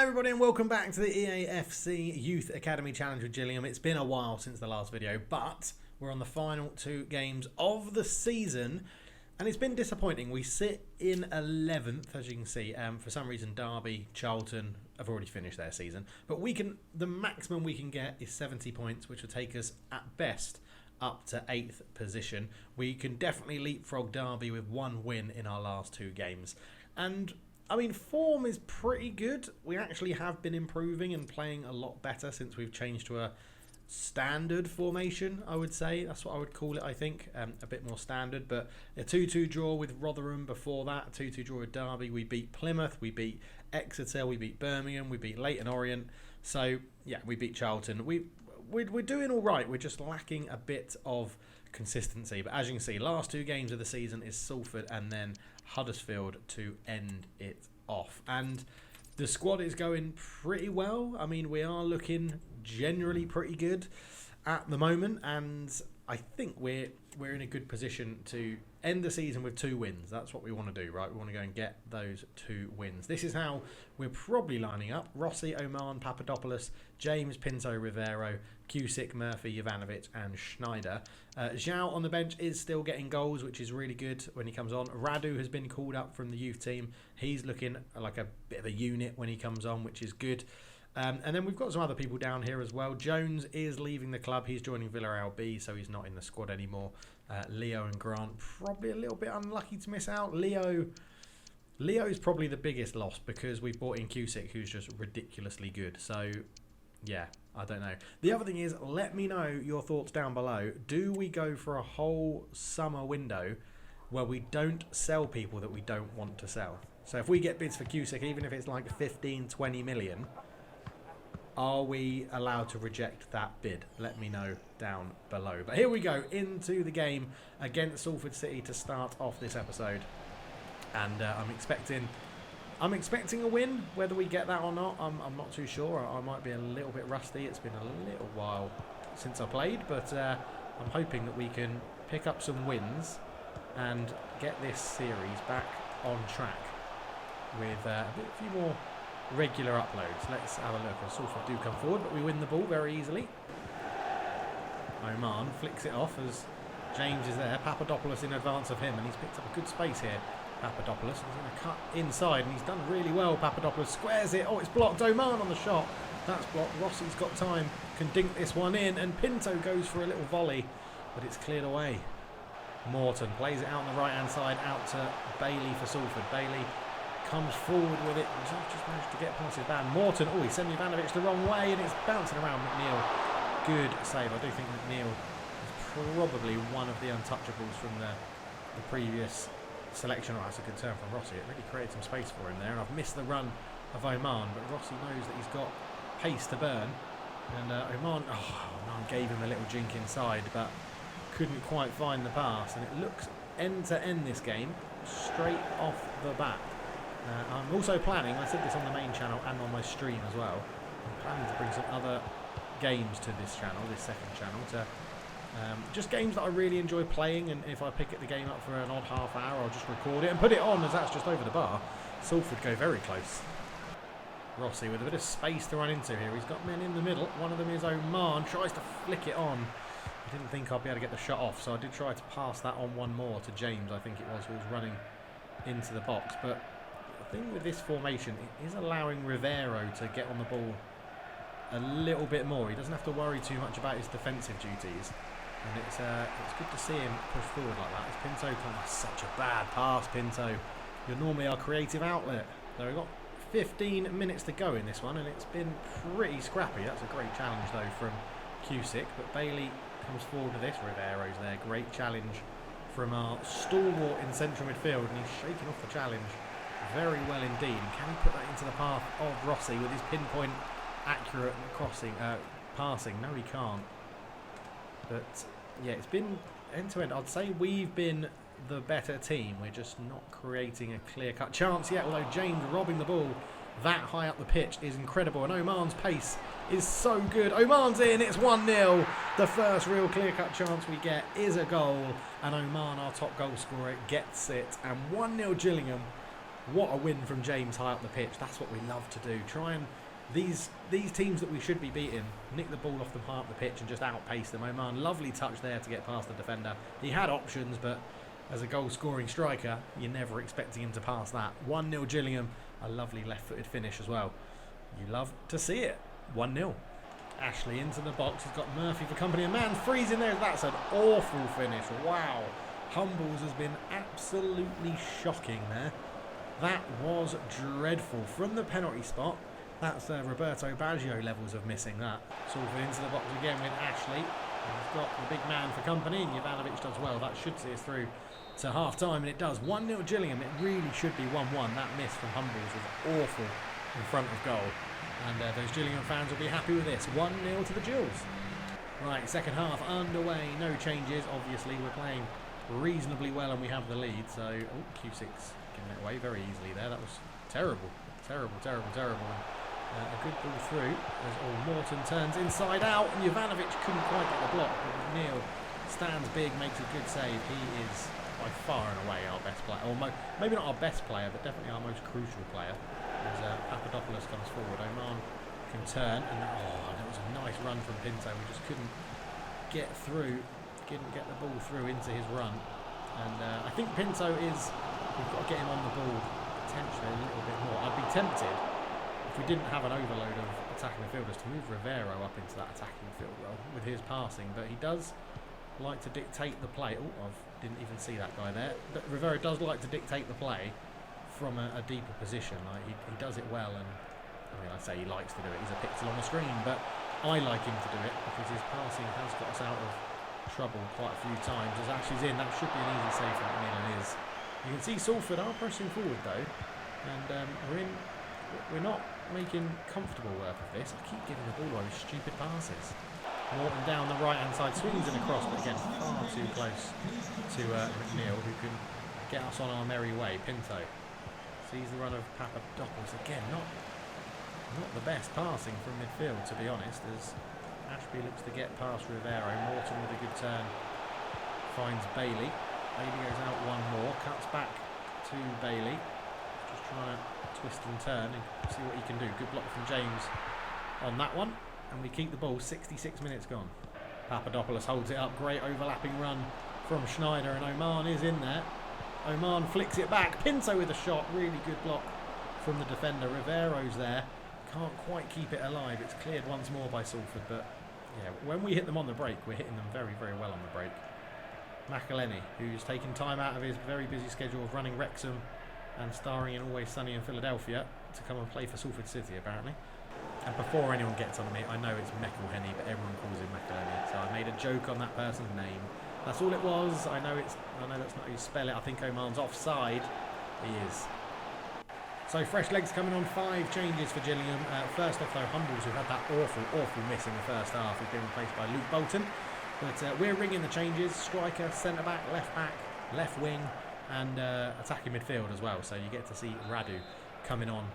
Everybody and welcome back to the EAFC Youth Academy Challenge with Gillingham. It's been a while since the last video, but we're on the final two games of the season and it's been disappointing. We sit in 11th, as you can see. For some reason Derby, Charlton have already finished their season, but the maximum we can get is 70 points, which will take us at best up to 8th position. We can definitely leapfrog Derby with one win in our last two games, and I mean, form is pretty good. We actually have been improving and playing a lot better since we've changed to a standard formation, I would say. That's what I would call it, I think. A bit more standard, but a 2-2 draw with Rotherham before that, a 2-2 draw with Derby. We beat Plymouth, we beat Exeter, we beat Birmingham, we beat Leyton Orient. So, yeah, we beat Charlton. We're doing all right. We're just lacking a bit of consistency. But as you can see, last two games of the season is Salford and then Huddersfield to end it off. And the squad is going pretty well. I mean, we are looking generally pretty good at the moment, and I think we're in a good position to end the season with 2 wins. That's what we want to do, right? We want to go and get those 2 wins. This is how we're probably lining up: Rossi, Oman, Papadopoulos, James, Pinto, Rivero, Cusick, Murphy, Jovanovic and Schneider. Zhao on the bench is still getting goals, which is really good when he comes on. Radu has been called up from the youth team. He's looking like a bit of a unit when he comes on, which is good. And then we've got some other people down here as well. Jones is leaving the club. He's joining Villarreal B, so he's not in the squad anymore. Leo and Grant probably a little bit unlucky to miss out. Leo is probably the biggest loss because we brought in Cusick, who's just ridiculously good. So, yeah, I don't know. The other thing is, let me know your thoughts down below. Do we go for a whole summer window where we don't sell people that we don't want to sell? So if we get bids for Cusick, even if it's like 15, 20 million, are we allowed to reject that bid? Let me know down below. But here we go into the game against Salford City to start off this episode. And I'm expecting a win. Whether we get that or not, I'm not too sure. I might be a little bit rusty. It's been a little while since I played, but I'm hoping that we can pick up some wins and get this series back on track with a few more regular uploads. Let's have a look. Salford do come forward, but we win the ball very easily. Oman flicks it off as James is there. Papadopoulos in advance of him, and he's picked up a good space here. Papadopoulos is going to cut inside, and he's done really well. Papadopoulos squares it. Oh, it's blocked. Oman on the shot. That's blocked. Rossi's got time. Can dink this one in, and Pinto goes for a little volley, but it's cleared away. Morton plays it out on the right-hand side, out to Bailey for Salford. Bailey comes forward with it. Just managed to get past his man. Morton, oh, he sent Jovanovic the wrong way, and it's bouncing around McNeil. Good save. I do think McNeil is probably one of the untouchables from the previous selection. Oh, that's a good turn from Rossi. It really created some space for him there, and I've missed the run of Oman, but Rossi knows that he's got pace to burn. And Oman gave him a little jink inside, but couldn't quite find the pass. And it looks end to end this game, straight off the bat. I'm also planning, I said this on the main channel and on my stream as well, I'm planning to bring some other games to this channel, this second channel, to just games that I really enjoy playing, and if I pick the game up for an odd half hour, I'll just record it and put it on as that's just over the bar. Salford go very close. Rossi with a bit of space to run into here. He's got men in the middle. One of them is Oman, tries to flick it on. I didn't think I'd be able to get the shot off, so I did try to pass that on one more to James, I think it was, who was running into the box. But the thing with this formation, it is allowing Rivero to get on the ball a little bit more. He doesn't have to worry too much about his defensive duties, and it's good to see him push forward like that. As Pinto comes, such a bad pass, Pinto. You're normally our creative outlet. So we've got 15 minutes to go in this one, and it's been pretty scrappy. That's a great challenge though from Cusick, but Bailey comes forward to this. Rivero's there. Great challenge from our stalwart in central midfield, and he's shaking off the challenge very well indeed. Can he put that into the path of Rossi with his pinpoint accurate passing? No, he can't. But yeah, it's been end to end. I'd say we've been the better team. We're just not creating a clear-cut chance yet, although James robbing the ball that high up the pitch is incredible, and Oman's pace is so good. Oman's in, it's 1-0. The first real clear-cut chance we get is a goal, and Oman, our top goal scorer, gets it, and 1-0 Gillingham. What a win from James high up the pitch. That's what we love to do. Try and these teams that we should be beating, nick the ball off them high up the pitch and just outpace them. Oman, lovely touch there to get past the defender. He had options, but as a goal-scoring striker, you're never expecting him to pass that. 1-0 Gillingham. A lovely left-footed finish as well. You love to see it. 1-0. Ashley into the box. He's got Murphy for company. And man, freezing there. That's an awful finish. Wow. Humbles has been absolutely shocking there. That was dreadful. From the penalty spot, that's Roberto Baggio levels of missing that. Salford into the box again with Ashley. He's got the big man for company, and Jovanovic does well. That should see us through to half-time, and it does. 1-0 Gillingham. It really should be 1-1. That miss from Humbles was awful in front of goal. And those Gillingham fans will be happy with this. 1-0 to the Gills. Right, second half underway. No changes. Obviously, we're playing reasonably well and we have the lead. So, Q6 giving it away very easily there. That was terrible. Terrible. A good ball through as Morton turns inside out, and Jovanovic couldn't quite get the block, but Neil stands big, makes a good save. He is by far and away our best player, or maybe not our best player, but definitely our most crucial player. As Papadopoulos comes forward, Oman can turn, and that was a nice run from Pinto. We just couldn't get through, couldn't get the ball through into his run, and I think Pinto we've got to get him on the ball potentially a little bit more. I'd be tempted, if we didn't have an overload of attacking midfielders, to move Rivero up into that attacking midfield role with his passing, but he does like to dictate the play. I didn't even see that guy there. But Rivero does like to dictate the play from a deeper position. Like he does it well, and I say he likes to do it. He's a pixel on the screen, but I like him to do it because his passing has got us out of trouble quite a few times. As Ashley's in, that should be an easy save for McNeil, and is. You can see Salford are pressing forward though, and we're not making comfortable work of this. I keep giving the ball away with stupid passes. Morton down the right hand side, swings in across, but again far too close to McNeil, who can get us on our merry way. Pinto sees the run of Papadopoulos again, not the best passing from midfield, to be honest, as Ashby looks to get past Rivero. Morton with a good turn finds Bailey. Bailey goes out one more, cuts back to Bailey, just trying to twist and turn and see what he can do. Good block from James on that one, and we keep the ball. 66 minutes gone. Papadopoulos holds it up. Great overlapping run from Schneider, and Oman is in there. Oman flicks it back. Pinto with a shot. Really good block from the defender. Rivero's there. Can't quite keep it alive. It's cleared once more by Salford, but yeah, when we hit them on the break, we're hitting them very, very well on the break. McElhenney, who's taken time out of his very busy schedule of running Wrexham and starring in Always Sunny in Philadelphia to come and play for Salford City, apparently. And before anyone gets on me, I know it's McElhenney, but everyone calls him McElhenney, so I made a joke on that person's name. That's all it was. I know that's not how you spell it. I think Oman's offside. He is. So fresh legs coming on. 5 changes for Gillingham. First off, though, Humbles, who had that awful miss in the first half, has been replaced by Luke Bolton. But we're ringing the changes. Striker, centre-back, left wing, and attacking midfield as well. So you get to see Radu coming on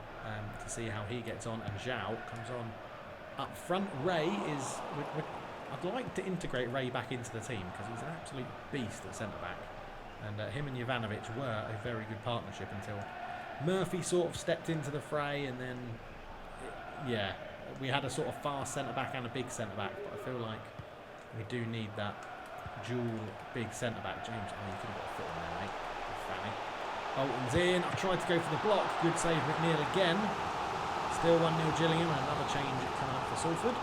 to see how he gets on. And Zhao comes on up front. Ray is... I'd like to integrate Ray back into the team because he's an absolute beast at centre-back. And him and Jovanovic were a very good partnership until Murphy sort of stepped into the fray, and then, we had a sort of fast centre-back and a big centre-back, but I feel like we do need that dual big centre-back. James, you could have got a foot on there, mate. Fanny. Bolton's in. I tried to go for the block. Good save, McNeil again. Still 1-0 Gillingham, and another change coming up for Salford.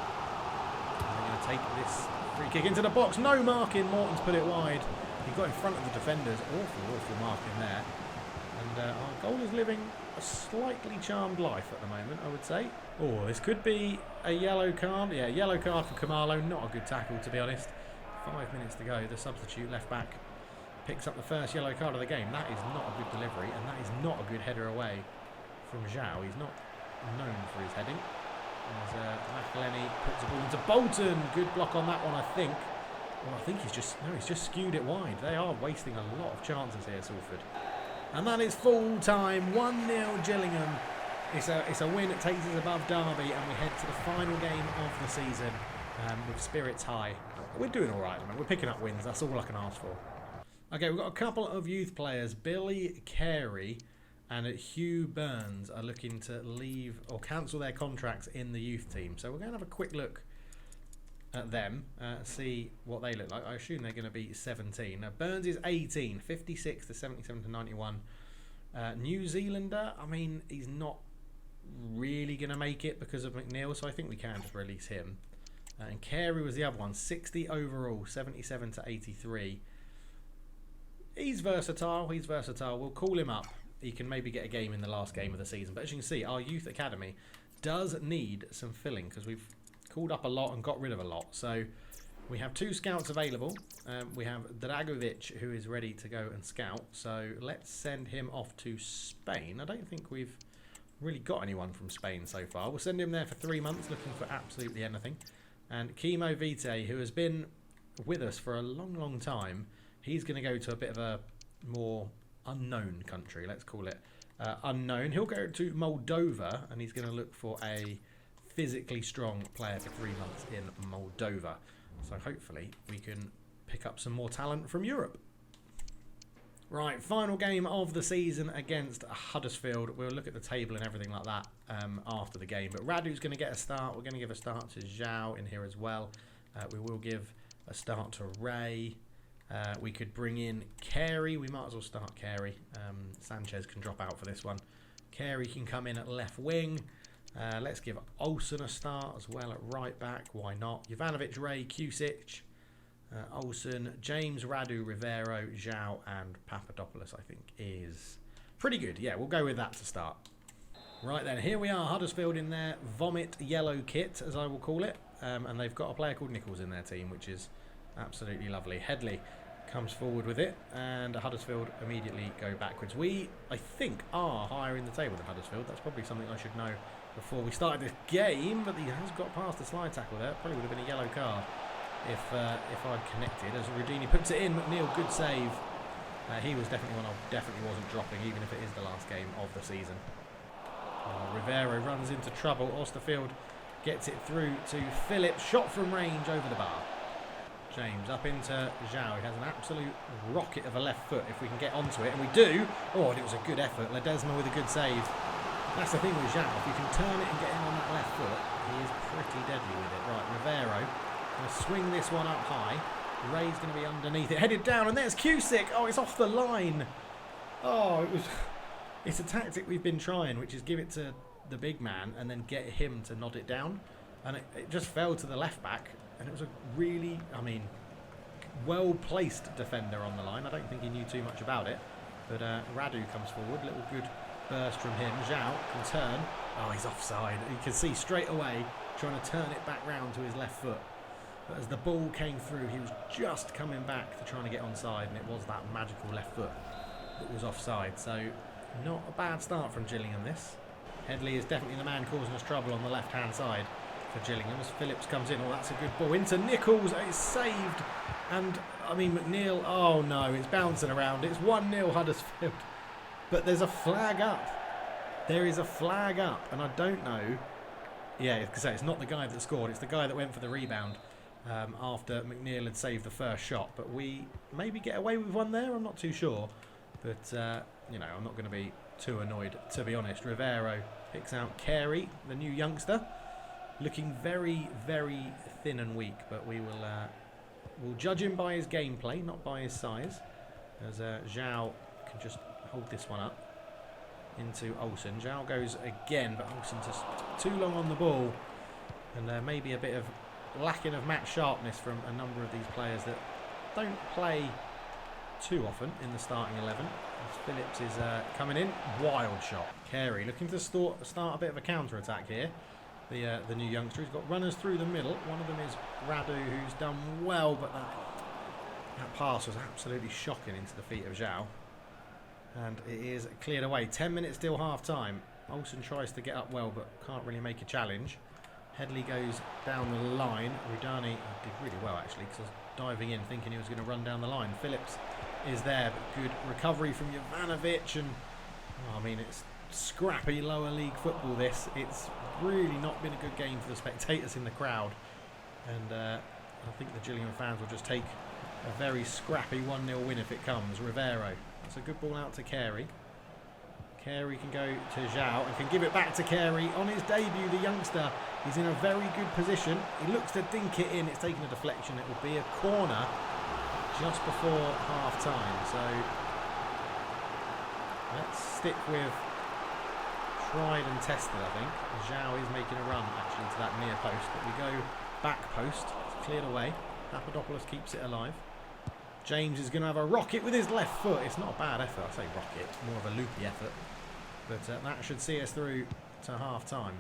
Take this free kick into the box. No marking. Morton's put it wide. He got in front of the defenders. Awful marking there. And our goal is living a slightly charmed life at the moment, I would say. Oh, this could be a yellow card. Yeah, yellow card for Kamalo. Not a good tackle, to be honest. 5 minutes to go. The substitute left back picks up the first yellow card of the game. That is not a good delivery, and that is not a good header away from Zhao. He's not known for his heading. As McElhenney puts the ball into Bolton. Good block on that one, I think. Well, I think he's just skewed it wide. They are wasting a lot of chances here, Salford. And that is full time. 1-0 Gillingham. It's a win. It takes us above Derby, and we head to the final game of the season with spirits high. We're doing all right, man. We're picking up wins. That's all I can ask for. Okay, we've got a couple of youth players. Billy Carey and Hugh Burns are looking to leave or cancel their contracts in the youth team. So we're going to have a quick look at them, see what they look like. I assume they're going to be 17. Now, Burns is 18, 56 to 77 to 91. New Zealander, I mean, he's not really going to make it because of McNeil, so I think we can just release him. And Carey was the other one, 60 overall, 77 to 83. He's versatile, We'll call him up. He can maybe get a game in the last game of the season. But as you can see, our youth academy does need some filling because we've called up a lot and got rid of a lot. So we have 2 scouts available. We have Dragovic, who is ready to go and scout. So let's send him off to Spain. I don't think we've really got anyone from Spain so far. We'll send him there for 3 months, looking for absolutely anything. And Kimo Vite, who has been with us for a long, long time, he's going to go to a bit of a more unknown country, let's call it unknown. He'll go to Moldova, and he's going to look for a physically strong player for 3 months in Moldova. So hopefully we can pick up some more talent from Europe. Right, final game of the season against Huddersfield. We'll look at the table and everything like that after the game. But Radu's going to get a start. We're going to give a start to Zhao in here as well. We will give a start to Ray. We could bring in Carey. We might as well start Carey. Sanchez can drop out for this one. Carey can come in at left wing. Let's give Olsen a start as well at right back. Why not? Jovanovic, Ray, Kusic, Olsen, James, Radu, Rivero, Zhao, and Papadopoulos, I think, is pretty good. Yeah, we'll go with that to start. Right then, here we are, Huddersfield in their vomit yellow kit, as I will call it. And they've got a player called Nichols in their team, which is absolutely lovely. Headley comes forward with it, and Huddersfield immediately go backwards. We, I think, are higher in the table than Huddersfield. That's probably something I should know before we started this game, but he has got past the slide tackle there. Probably would have been a yellow card if I'd connected. As Rudini puts it in, McNeil, good save. He was definitely one I definitely wasn't dropping, even if it is the last game of the season. Rivero runs into trouble. Osterfield gets it through to Phillips. Shot from range over the bar. James up into Zhao. He has an absolute rocket of a left foot if we can get onto it, and we do. Oh, and it was a good effort. Ledesma with a good save. That's the thing with Zhao. If you can turn it and get in on that left foot, he is pretty deadly with it. Right, Rivero going to swing this one up high. Ray's going to be underneath it. Headed down, and there's Kusic. Oh, it's off the line. Oh, it's a tactic we've been trying, which is give it to the big man and then get him to nod it down. And it just fell to the left back. And it was a really, well-placed defender on the line. I don't think he knew too much about it. But Radu comes forward. Little good burst from him. Zhao can turn. Oh, he's offside. You can see straight away trying to turn it back round to his left foot. But as the ball came through, he was just coming back to trying to get onside. And it was that magical left foot that was offside. So not a bad start from Gillingham, this. Headley is definitely the man causing us trouble on the left-hand side for Gillingham as Phillips comes in. Oh, that's a good ball into Nichols. It's saved. And, McNeil, oh no, it's bouncing around. It's 1-0 Huddersfield. But there's a flag up. There is a flag up. And I don't know. Yeah, because it's not the guy that scored. It's the guy that went for the rebound after McNeil had saved the first shot. But we maybe get away with one there. I'm not too sure. But, I'm not going to be too annoyed, to be honest. Rivero picks out Carey, the new youngster. Looking very, very thin and weak, but we will we'll judge him by his gameplay, not by his size. As Zhao can just hold this one up into Olsen. Zhao goes again, but Olsen just too long on the ball. And maybe a bit of lacking of match sharpness from a number of these players that don't play too often in the starting 11. As Phillips is coming in. Wild shot. Carey looking to start a bit of a counter-attack here. The new youngster. He's got runners through the middle. One of them is Radu, who's done well, but that pass was absolutely shocking into the feet of Zhao. And it is cleared away. 10 minutes till half-time. Olsen tries to get up well, but can't really make a challenge. Headley goes down the line. Rudani did really well, actually, because I was diving in thinking he was going to run down the line. Phillips is there, but good recovery from Jovanovic. And, it's scrappy lower league football, this. It's really not been a good game for the spectators in the crowd. And I think the Gillingham fans will just take a very scrappy 1-0 win if it comes. Rivero. That's a good ball out to Carey. Carey can go to Zhao and can give it back to Carey on his debut. The youngster is in a very good position. He looks to dink it in. It's taken a deflection. It will be a corner just before half time. So let's stick with tried and tested, I think. Zhao is making a run actually to that near post, but we go back post. It's cleared away. Papadopoulos keeps it alive. James is going to have a rocket with his left foot. It's not a bad effort. I say rocket, more of a loopy effort. But that should see us through to half time,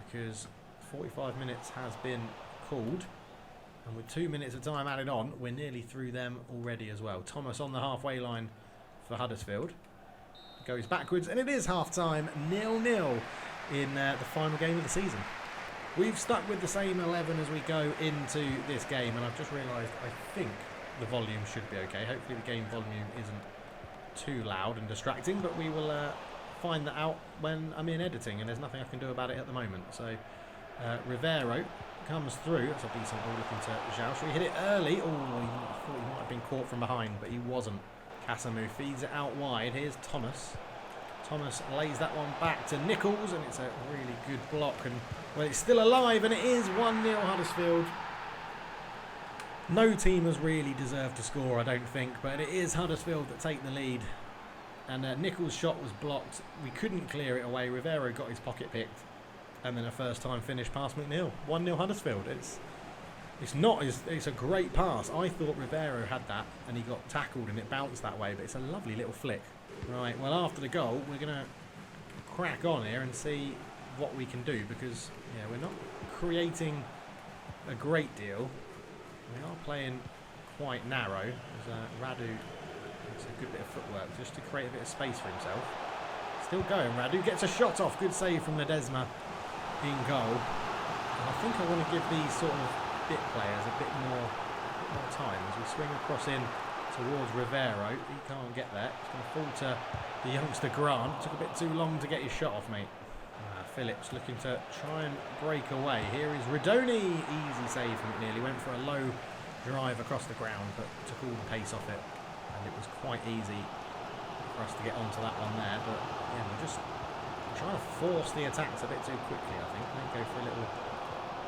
because 45 minutes has been called. And with 2 minutes of time added on, we're nearly through them already as well. Thomas on the halfway line for Huddersfield. Goes backwards, and it is half time, 0-0 in the final game of the season. We've stuck with the same 11 as we go into this game, and I've just realised I think the volume should be okay. Hopefully the game volume isn't too loud and distracting, but we will find that out when I'm in editing, and there's nothing I can do about it at the moment. So Rivero comes through. That's a decent ball looking to Zhao. Should we hit it early? Oh, I thought he might have been caught from behind, but he wasn't. Casamu feeds it out wide. Here's Thomas. Thomas lays that one back to Nichols, and it's a really good block. And well, it's still alive, and it is 1-0 Huddersfield. No team has really deserved to score, I don't think, but it is Huddersfield that take the lead. And Nichols' shot was blocked. We couldn't clear it away. Rivero got his pocket picked, and then a first-time finish past McNeil. 1-0 Huddersfield. It's a great pass. I thought Rivero had that, and he got tackled, and it bounced that way. But it's a lovely little flick. Right. Well, after the goal, we're gonna crack on here and see what we can do, because we're not creating a great deal. We are playing quite narrow. There's Radu. It's a good bit of footwork just to create a bit of space for himself. Still going. Radu gets a shot off. Good save from Ledesma in goal. And I think I want to give these sort of bit players a bit more time as we swing across in towards Rivero. He can't get there. It's going to fall to the youngster Grant. Took a bit too long to get his shot off, mate. Phillips looking to try and break away. Here is Redoni. Easy save from McNeil. He went for a low drive across the ground, but took all the pace off it. And it was quite easy for us to get onto that one there. But we're just trying to force the attacks a bit too quickly, I think. Might go for a little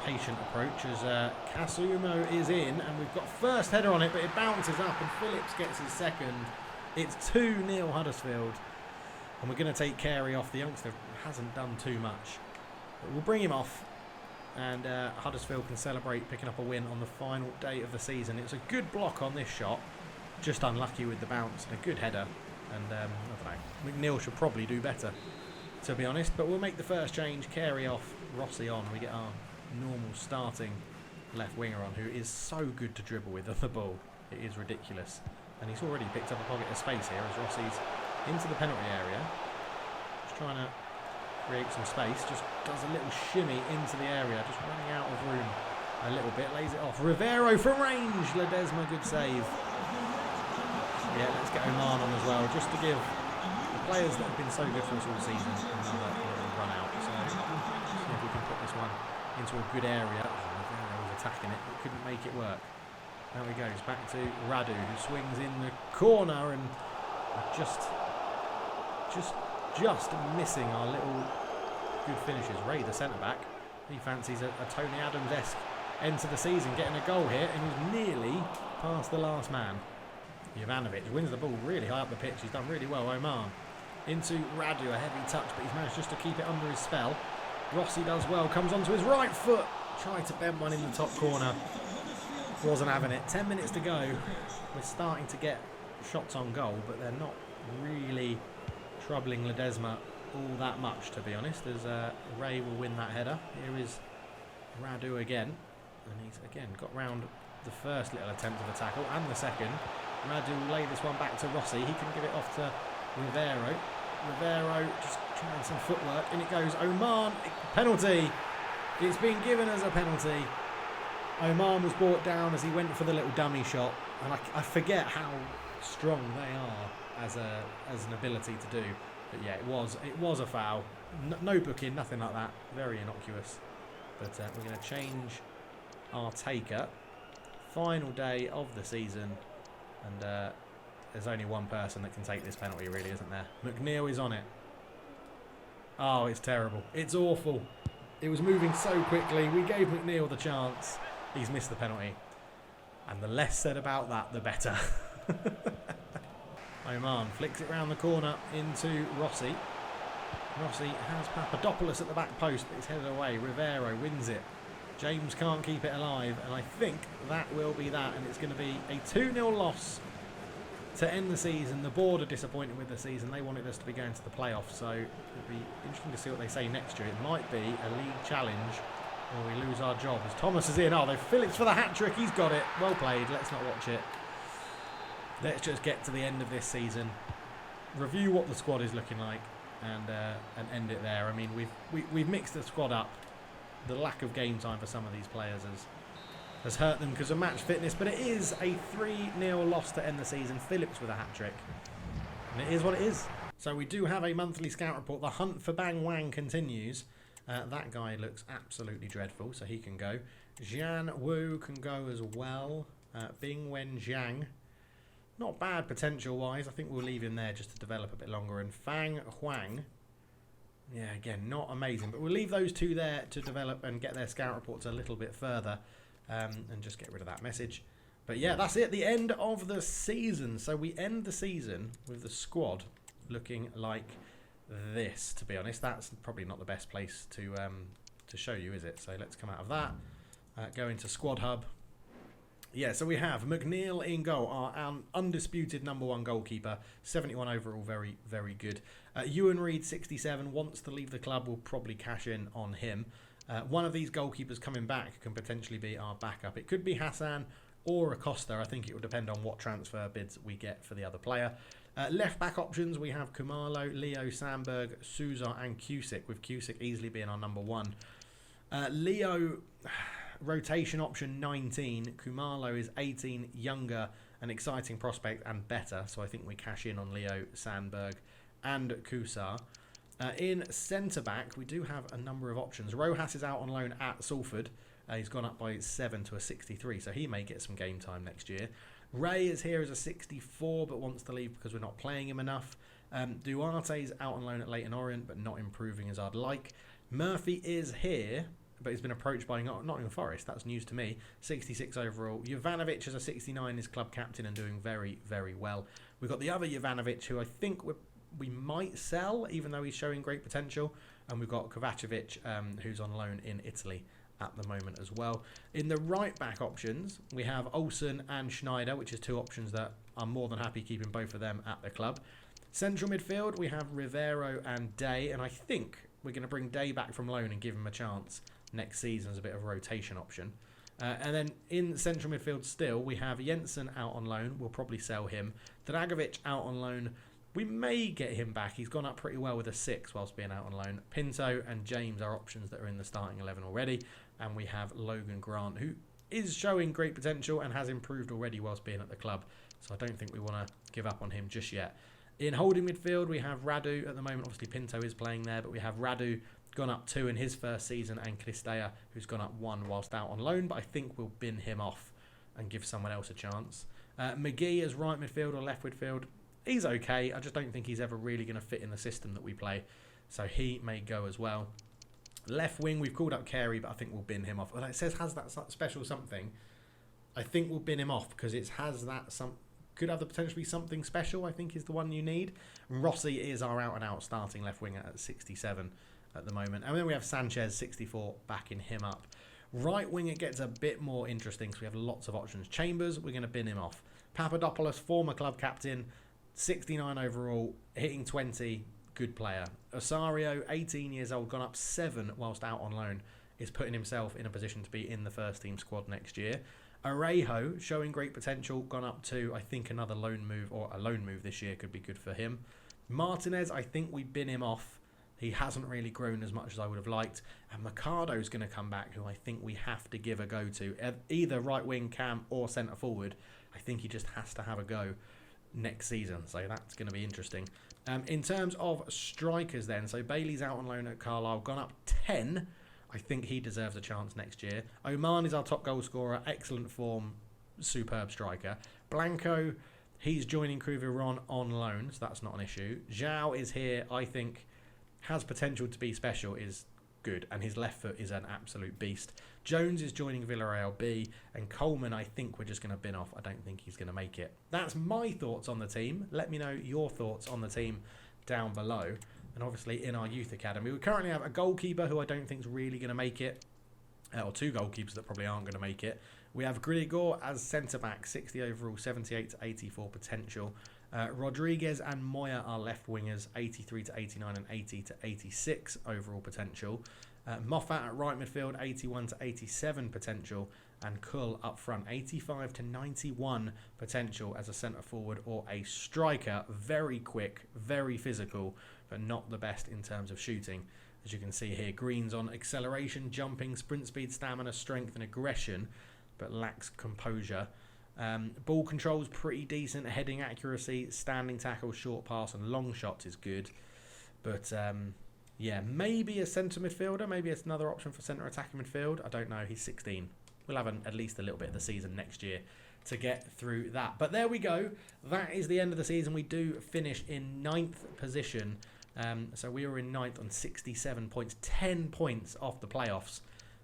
patient approach as Casumo is in, and we've got first header on it, but it bounces up, and Phillips gets his second. It's 2-0 Huddersfield, and we're going to take Carey off. The youngster hasn't done too much, but we'll bring him off, and Huddersfield can celebrate picking up a win on the final day of the season. It's a good block on this shot, just unlucky with the bounce, and a good header, and I don't know, McNeil should probably do better, to be honest, but we'll make the first change. Carey off, Rossi on. We get our normal starting left winger on, who is so good to dribble with the ball. It is ridiculous, and he's already picked up a pocket of space here as Rossi's into the penalty area, just trying to create some space. Just does a little shimmy into the area, just running out of room a little bit. Lays it off. Rivero from range. Ledesma, good save. Yeah, let's get Oman on as well, just to give the players that have been so good for us all season another run out. So see if we can put this one into a good area. Rivero was attacking it, but couldn't make it work. Now he goes back to Radu, who swings in the corner, and just missing our little good finishes. Ray, the centre-back, he fancies a Tony Adams-esque end to the season, getting a goal here, and he's nearly past the last man. Jovanovic wins the ball really high up the pitch. He's done really well. Oman into Radu, a heavy touch, but he's managed just to keep it under his spell. Rossi does well, comes onto his right foot, tried to bend one in the top corner, wasn't having it. 10 minutes to go. We're starting to get shots on goal, but they're not really troubling Ledesma all that much, to be honest, as Ray will win that header. Here is Radu again, and he's again got round the first little attempt of a tackle and the second. Radu will lay this one back to Rossi. He can give it off to Rivero. Rivero just trying some footwork, and it goes. Oman, penalty. It's been given as a penalty. Oman was brought down as he went for the little dummy shot, and I forget how strong they are as an ability to do. But yeah, it was a foul. No booking, nothing like that. Very innocuous. But we're going to change our taker. Final day of the season, and there's only one person that can take this penalty, really, isn't there? McNeil is on it. Oh, it's terrible. It's awful. It was moving so quickly. We gave McNeil the chance. He's missed the penalty. And the less said about that, the better. Oman flicks it round the corner into Rossi. Rossi has Papadopoulos at the back post, but it's headed away. Rivero wins it. James can't keep it alive, and I think that will be that, and it's going to be a 2-0 loss to end the season. The board are disappointed with the season. They wanted us to be going to the playoffs, so it'll be interesting to see what they say next year. It might be a league challenge, or we lose our job. As Thomas is in, they've Phillips for the hat-trick. He's got it. Well played. Let's not watch it. Let's just get to the end of this season, review what the squad is looking like, and end it there. I mean, we've mixed the squad up. The lack of game time for some of these players has hurt them because of match fitness, but it is a 3-0 loss to end the season. Phillips with a hat-trick, and it is what it is. So we do have a monthly scout report. The hunt for Bang Wang continues. That guy looks absolutely dreadful, so he can go. Jian Wu can go as well. Bing Wen Jiang, not bad potential-wise. I think we'll leave him there just to develop a bit longer. And Fang Huang, yeah, again, not amazing. But we'll leave those two there to develop and get their scout reports a little bit further. And just get rid of that message. But yeah, that's it. The end of the season. So we end the season with the squad looking like this, to be honest. That's probably not the best place to show you, is it? So let's come out of that. Go into Squad Hub. Yeah, so we have McNeil in goal, our undisputed #1 goalkeeper. 71 overall, very, very good. Ewan Reid, 67, wants to leave the club. We'll probably cash in on him. One of these goalkeepers coming back can potentially be our backup. It could be Hassan or Acosta. I think it will depend on what transfer bids we get for the other player. Left back options, we have Kumalo, Leo, Sandberg, Souza and Cusick, with Cusick easily being our #1. Leo, rotation option 19. Kumalo is 18, younger, an exciting prospect and better. So I think we cash in on Leo, Sandberg and Kusar. In centre-back, we do have a number of options. Rojas is out on loan at Salford. He's gone up by 7 to a 63, so he may get some game time next year. Ray is here as a 64, but wants to leave because we're not playing him enough. Duarte's out on loan at Leyton Orient, but not improving as I'd like. Murphy is here, but he's been approached by Nottingham Forest. That's news to me. 66 overall. Jovanovic is a 69, is club captain and doing very, very well. We've got the other Jovanovic, who I think we might sell, even though he's showing great potential. And we've got Kovacevic, who's on loan in Italy at the moment as well. In the right back options, we have Olsen and Schneider, which is two options that I'm more than happy keeping both of them at the club. Central midfield, we have Rivero and Day, and I think we're going to bring Day back from loan and give him a chance next season as a bit of a rotation option. And then in central midfield still, we have Jensen out on loan. We'll probably sell him. Dragovic out on loan. We may get him back. He's gone up pretty well with a 6 whilst being out on loan. Pinto and James are options that are in the starting 11 already. And we have Logan Grant, who is showing great potential and has improved already whilst being at the club. So I don't think we want to give up on him just yet. In holding midfield, we have Radu at the moment. Obviously, Pinto is playing there, but we have Radu gone up 2 in his first season, and Cristea, who's gone up 1 whilst out on loan. But I think we'll bin him off and give someone else a chance. McGee as right midfield or left midfield. He's okay. I just don't think he's ever really going to fit in the system that we play. So he may go as well. Left wing, we've called up Carey, but I think we'll bin him off. Well, it says has that special something. I think we'll bin him off because it has that some. Could have the potential to be something special, I think is the one you need. Rossi is our out-and-out starting left winger at 67 at the moment. And then we have Sanchez, 64, backing him up. Right wing, it gets a bit more interesting, so we have lots of options. Chambers, we're going to bin him off. Papadopoulos, former club captain, 69 overall, hitting 20, good player. Osario, 18 years old, gone up 7 whilst out on loan, is putting himself in a position to be in the first team squad next year. Arejo, showing great potential, gone up to, I think, another loan move, or a loan move this year could be good for him. Martinez, I think we bin him off. He hasn't really grown as much as I would have liked. And Mercado's going to come back, who I think we have to give a go to. Either right wing, cam, or centre forward. I think he just has to have a go next season. So that's going to be interesting. In terms of strikers then, so Bailey's out on loan at Carlisle, gone up 10. I think he deserves a chance next year. Oman is our top goal scorer, excellent form, superb striker. Blanco, he's joining Cruvillon on loan, so that's not an issue. Zhao is here, I think has potential to be special is good, and his left foot is an absolute beast. Jones is joining Villarreal B, and Coleman I think we're just going to bin off. I don't think he's going to make it. That's my thoughts on the team. Let me know your thoughts on the team down below. And obviously in our youth academy, we currently have a goalkeeper who I don't think is really going to make it, or two goalkeepers that probably aren't going to make it. We have Grilligor as centre-back, 60 overall, 78 to 84 potential. Rodriguez and Moya are left wingers, 83 to 89 and 80 to 86 overall potential. Moffat at right midfield, 81 to 87 potential. And Kull up front, 85 to 91 potential as a centre forward or a striker. Very quick, very physical, but not the best in terms of shooting. As you can see here, Green's on acceleration, jumping, sprint speed, stamina, strength and aggression, but lacks composure. Ball control is pretty decent, heading accuracy, standing tackle, short pass and long shots is good. But yeah, maybe a centre midfielder, maybe it's another option for centre attacking midfield. I don't know, he's 16. We'll have at least a little bit of the season next year to get through that. But there we go. That is the end of the season. We do finish in 9th position. So we were in 9th on 67 points, 10 points off the playoffs.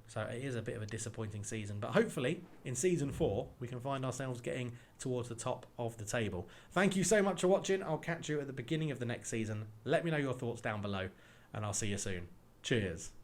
So it is a bit of a disappointing season. But hopefully in season 4, we can find ourselves getting towards the top of the table. Thank you so much for watching. I'll catch you at the beginning of the next season. Let me know your thoughts down below, and I'll see you soon. Cheers.